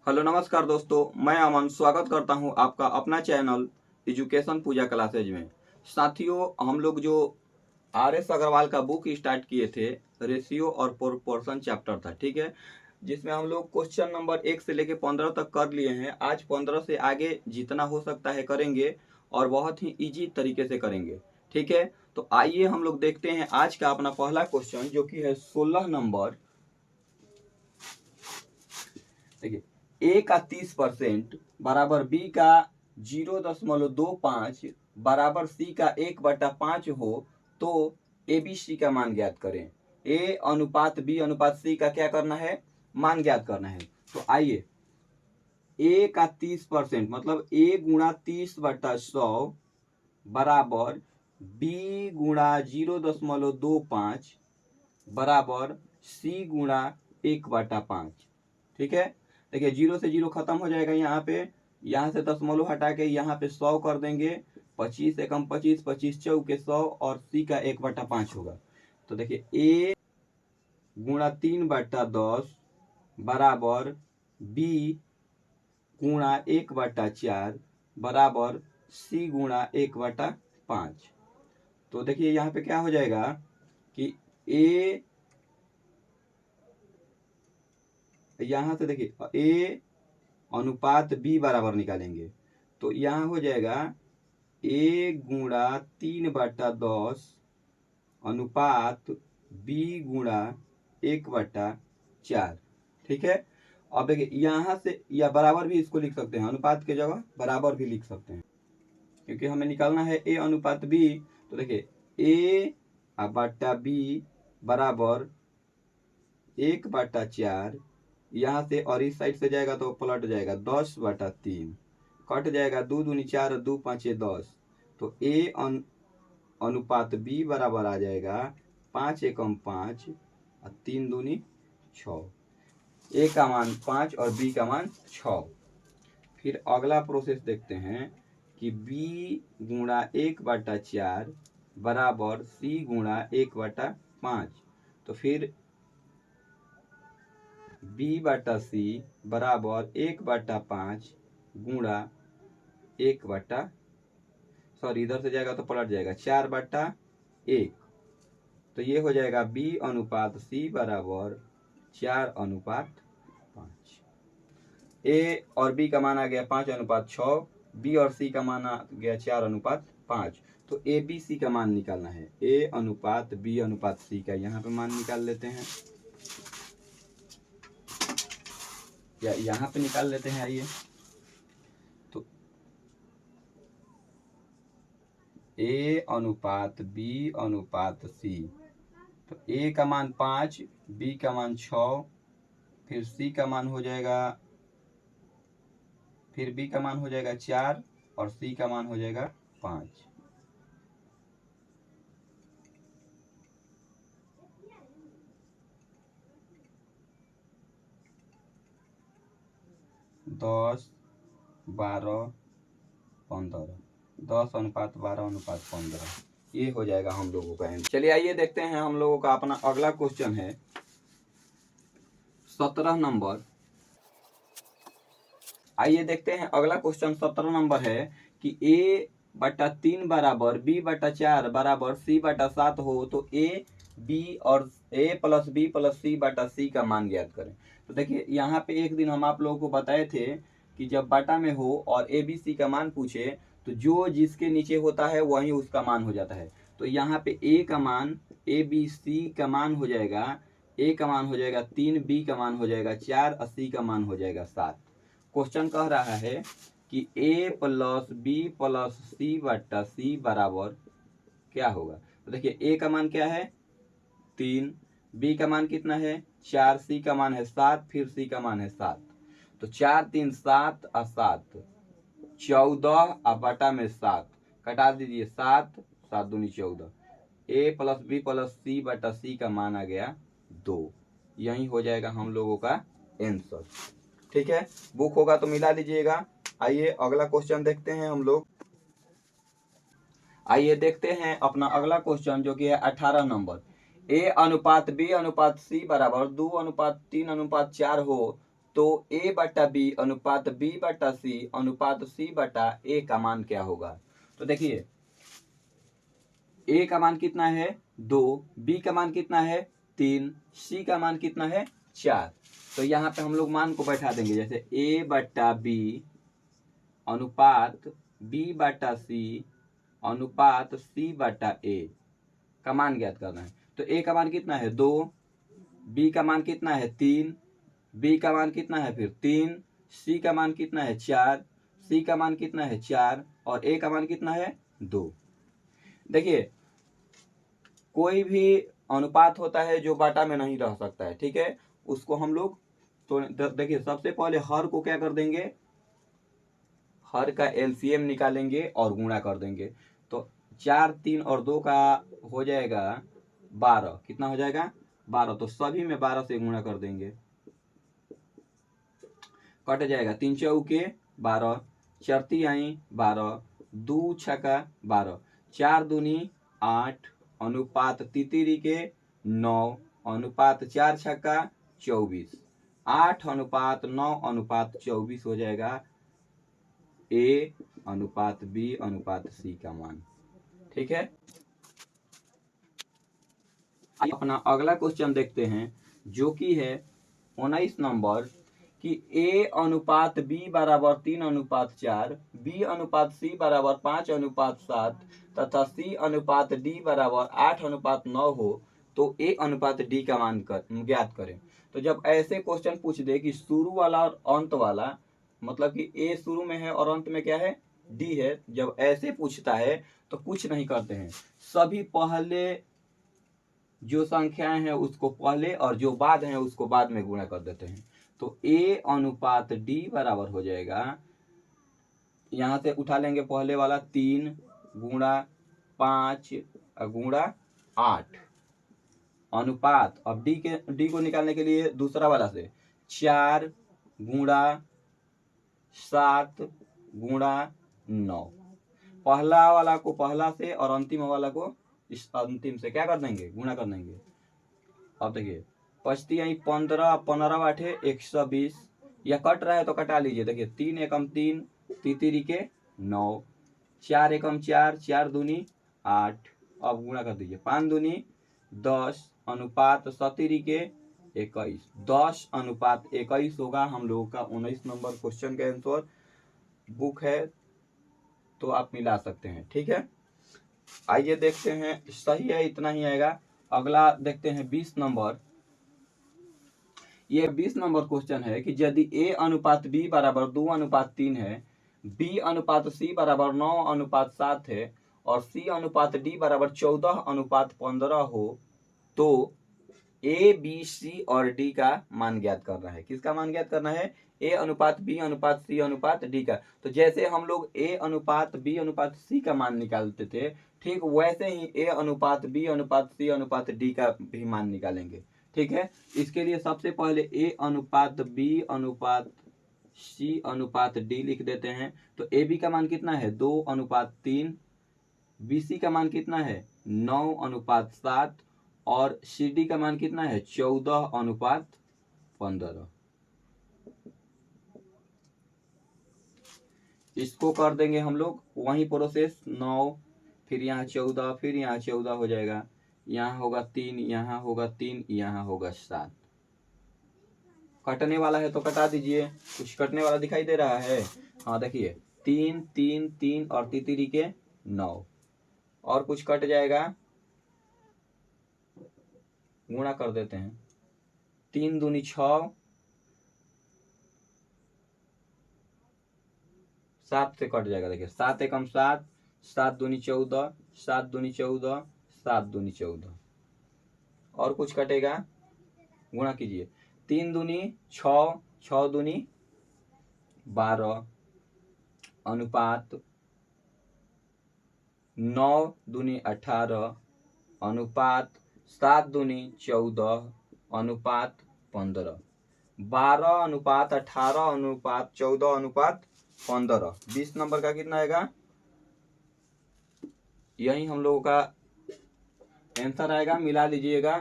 Hello नमस्कार दोस्तों, मैं अमन स्वागत करता हूं आपका अपना चैनल एजुकेशन पूजा क्लासेज में। साथियों, हम लोग जो RS अग्रवाल का बुक स्टार्ट किए थे, रेशियो और प्रोपोर्शन चैप्टर था, ठीक है, जिसमें हम लोग क्वेश्चन नंबर 1 से लेके 15 तक कर लिए हैं। आज 15 से आगे जितना हो सकता है करेंगे और बहुत ही इजी तरीके से करेंगे, ठीक है। तो आइए हम लोग देखते हैं आज का अपना पहला क्वेश्चन, जो कि है 16 नंबर। देखिए, ए का 30% बराबर बी का 0.25 बराबर सी का 1/5 हो तो ABC का मान ज्ञात करें। ए अनुपात बी अनुपात सी का क्या करना है, मान ज्ञात करना है। तो आइए, ए का 30% मतलब ए गुणा 30/100 बराबर बी गुणा 0.25 बराबर सी गुणा 1/5, ठीक है। देखिए, 0 से 0 खत्म हो जाएगा यहाँ पे, यहाँ से दशमलव हटा के यहाँ पे 100 कर देंगे। 25 एकम 25, 25 चौके 100 और सी का 1/5 होगा। तो देखिए, ए गुणा 3/10 बराबर बी गुणा 1/4 बराबर सी गुणा 1/5। तो देखिए यहाँ पे क्या हो जाएगा कि ए, यहाँ से देखिए ए अनुपात बी बराबर निकालेंगे तो यहाँ हो जाएगा ए गुणा 3/10 अनुपात बी गुणा 1/4, ठीक है। अब देखिए यहाँ से या बराबर भी इसको लिख सकते हैं, अनुपात के जगह बराबर भी लिख सकते हैं, क्योंकि हमें निकालना है ए अनुपात बी। तो देखिए ए बटा बी बराबर 1/4, यहाँ से और इस साइड से जाएगा तो पलट जाएगा 10/3, कट जाएगा 2 दूनी 4 2 5 10। तो ए अनुपात बी बराबर आ जाएगा 5 एकम 5 और 3 दूनी 6। ए का मान 5 और बी का मान 6। फिर अगला प्रोसेस देखते हैं कि बी गुणा 1/4 बराबर सी गुणा 1/5। तो फिर बी बटा सी बराबर 1/5 गुणा 1/, इधर से जाएगा तो पलट जाएगा 4/1। तो ये हो जाएगा बी अनुपात सी बराबर 4/5। ए और बी का मान आ गया 5/6, बी और सी का मान आ गया 4/5। तो ए बी सी का मान निकालना है। ए अनुपात बी अनुपात सी का यहाँ पे मान निकाल लेते हैं, या यहाँ पे निकाल लेते हैं। आइए, तो ए अनुपात बी अनुपात सी, तो ए का मान 5, बी का मान 6, फिर सी का मान हो जाएगा, फिर बी का मान हो जाएगा 4 और सी का मान हो जाएगा 5। दस 12 15, 10:12:15, ये हो जाएगा हम लोगों का आंसर। चलिए आइए देखते हैं हम लोगों का अपना अगला क्वेश्चन है 17 नंबर। आइए देखते हैं अगला क्वेश्चन 17 नंबर है कि A/3 बराबर B/4 बराबर C/7 हो तो A B और A plus B plus C/C का मान ज्ञात करें। तो देखिए यहाँ पे एक दिन हम आप लोगों को बताए थे कि जब बाटा में हो और ABC का मान पूछे तो जो जिसके नीचे होता है वही उसका मान हो जाता है। तो यहाँ पे A का मान ABC का मान हो जाएगा, A का मान हो जाएगा 3, B का मान हो जाएगा 4 और C का मान हो जाएगा 7। क्वेश्चन कह रहा है कि A plus B plus C/C बराबर क्या होगा। तो देखिए A का मान क्या है 3, B का मान कितना है 4, C का मान है 7, फिर C का मान है 7। तो 4 3 7 और 7 14 और बटा में 7 कटा दीजिए, 7 7 दूनी 14। A plus B plus C/C का मान आ गया 2। यही हो जाएगा हम लोगों का आंसर, ठीक है। बुक होगा तो मिला लीजिएगा। आइए अगला क्वेश्चन देखते हैं हम लोग। आइए देखते हैं अपना अगला क्वेश्चन, जो कि है 18 नंबर। A अनुपात B अनुपात C बराबर 2:3:4 हो तो a बटा बी अनुपात b बटा c अनुपात c बटा a का मान क्या होगा। तो देखिए a का मान कितना है 2, b का मान कितना है 3, c का मान कितना है 4। तो यहाँ पे हम लोग मान को बैठा देंगे, जैसे a बटा b अनुपात b बटा c अनुपात c बटा a का मान ज्ञात करना है। तो a का मान कितना है 2, b का मान कितना है 3, b का मान कितना है फिर 3, c का मान कितना है 4, c का मान कितना है 4 और a का मान कितना है 2। देखिए कोई भी अनुपात होता है जो बाटा में नहीं रह सकता है, ठीक है, उसको हम लोग तो देखिए सबसे पहले हर को क्या कर देंगे, हर का एलसीएम निकालेंगे और गुणा कर देंगे। तो 4, 3 और 2 का हो जाएगा 12, कितना हो जाएगा 12। तो सभी में 12 से गुणा कर देंगे, कट जाएगा 3 चौके 12, 4 तिहाई 12, 2 छक्का 12, 4 दूनी 8 अनुपात तितिरी के 9 अनुपात 4 छक्का 24, 8 अनुपात 9 अनुपात 24 हो जाएगा a अनुपात b अनुपात c का मान। ठीक है, अपना अगला क्वेश्चन देखते हैं जो कि है 19 नंबर कि a अनुपात b बराबर 3 अनुपात 4, b अनुपात c बराबर 5 अनुपात 7 तथा c अनुपात d बराबर 8 अनुपात 9 हो तो a अनुपात d का मान ज्ञात करें। तो जब ऐसे क्वेश्चन पूछ दे कि शुरू वाला और अंत वाला, मतलब कि a शुरू में है और अंत में क्या है d है, जब ऐसे पूछता है तो कुछ नहीं करते हैं, सभी पहले जो संख्याएं हैं उसको पहले और जो बाद हैं उसको बाद में गुणा कर देते हैं। तो a अनुपात d बराबर हो जाएगा, यहां से उठा लेंगे पहले वाला 3 गुणा 5 गुणा 8 अनुपात, अब d को निकालने के लिए दूसरा वाला से 4 गुणा 7 गुणा 9, पहला वाला को पहला से और अंतिम वाला को इस अंतिम से क्या कर देंगे गुणा कर देंगे। अब देखिए 5 यही 15, 15 आठे 120, या कट रहा है तो कटा लीजिए। देखिए 3 एकम 3 तितिरी के 9, 4 एकम 4 4 दूनी 8, अब गुणा कर दीजिए 5 दूनी 10 अनुपात 17 के 21, 10 अनुपात 21 होगा हम लोगों का 19 नंबर क्वेश्चन का आंसर। बुक है तो आप मिला सकते हैं। ठीक है, आइए देखते हैं, सही है इतना ही आएगा। अगला देखते हैं 20 नंबर। ये 20 नंबर क्वेश्चन है कि यदि a अनुपात b बराबर 2 अनुपात 3 है, b अनुपात c बराबर 9 अनुपात 7 है और c अनुपात d बराबर 14 अनुपात 15 हो तो a b c और d का मान ज्ञात करना है। किसका मान ज्ञात करना है, a अनुपात b अनुपात c अनुपात d का। तो जैसे हम लोग a अनुपात b अनुपात c का मान निकालते थे, ठीक वैसे ही a अनुपात b अनुपात c अनुपात d का भी मान निकालेंगे। ठीक है, इसके लिए सबसे पहले a अनुपात b अनुपात c अनुपात d लिख देते हैं। तो ए बी का मान कितना है 2 अनुपात 3, बी सी का मान कितना है 9 अनुपात 7 और सी डी का मान कितना है 14 अनुपात 15। इसको कर देंगे हम लोग वही प्रोसेस 9, फिर यहाँ 14, फिर यहाँ 14 हो जाएगा, यहाँ होगा 3, यहाँ होगा 3, यहाँ होगा 7। कटने वाला है तो कटा दीजिए, कुछ कटने वाला दिखाई दे रहा है। हाँ देखिए 3 3 3 और तितिरी के 9, और कुछ कट जाएगा, गुणा कर देते हैं 3 दूनी 6, 7 से कट जाएगा। देखिए 7 एकम 7, 7 दूनी 14, 7 दूनी 14, 7 दूनी 14, और कुछ कटेगा, गुणा कीजिए 3 दूनी 6, 6 दूनी 12 अनुपात 9 दूनी 18 अनुपात 7 दूनी 14 अनुपात 15, 12 अनुपात 18 अनुपात 14 अनुपात 15। 20 नंबर का कितना आएगा, यही हम लोगों का आंसर आएगा, मिला लीजिएगा।